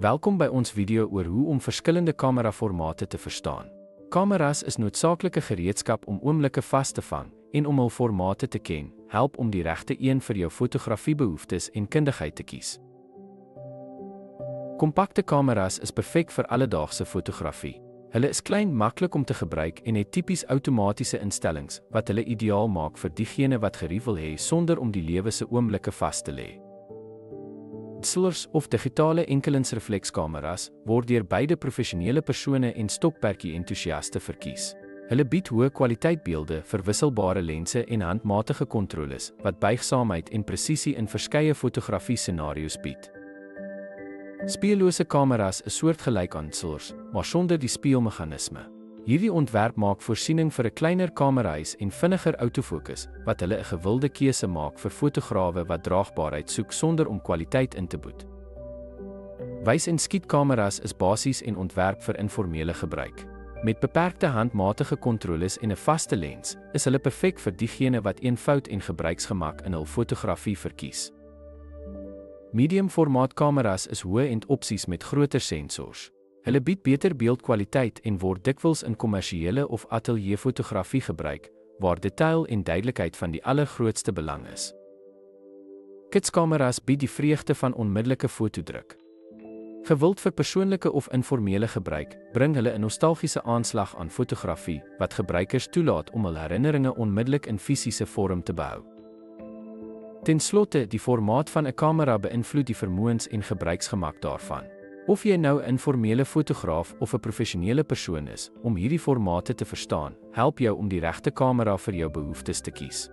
Welkom by ons video oor hoe om verskillende kameraformate te verstaan. Kameras is noodsaaklike gereedskap om oomblikke vas te vang en om hul formate te ken, help om die regte een vir jou fotografiebehoeftes en kundigheid te kies. Kompakte kameras is perfek vir alledaagse fotografie. Hulle is klein, maklik om te gebruik en het tipies outomatiese instellings wat hulle ideaal maak vir diegene wat gerief wil hê sonder om die lewe se oomblikke vas te lê. DSLRs of digitale enkelingsreflekskameras word deur beide professionele persone en stokperdjie-entoesiaste verkies. Hulle bied hoë kwaliteit beelde, verwisselbare lense en handmatige kontroles wat buigsaamheid en presisie in verskeie fotografie-scenario's bied. Speellose kameras is soortgelyk aan DSLRs, maar sonder die speelmeganisme. Hierdie ontwerp maak voorsiening vir 'n kleiner kamerahuis en vinniger autofokus, wat hulle 'n gewilde keuse maak vir fotograwe wat draagbaarheid soek sonder om kwaliteit in te boet. Wys- en skietkameras is basies en ontwerp vir informele gebruik. Met beperkte handmatige kontroles en 'n vaste lens, is hulle perfek vir diegene wat eenvoud en gebruiksgemak in hul fotografie verkies. Medium-formaat kameras is hoë-end opsies met groter sensors. Hulle bied beter beeldkwaliteit en word dikwels in kommersiële of ateljeefotografie gebruik, waar detail en duidelikheid van die allergrootste belang is. Kitskameras bied die vreugde van onmiddellike fotodruk. Gewild vir persoonlike of informele gebruik, bring hulle 'n nostalgiese aanslag aan fotografie wat gebruikers toelaat om hul herinneringe onmiddellik in fisiese vorm te behou. Ten slotte, die formaat van 'n kamera beïnvloed die vermoëns en gebruiksgemak daarvan. Of jy nou 'n informele fotograaf of 'n professionele persoon is, om hierdie formate te verstaan, help jou om die regte kamera vir jou behoeftes te kies.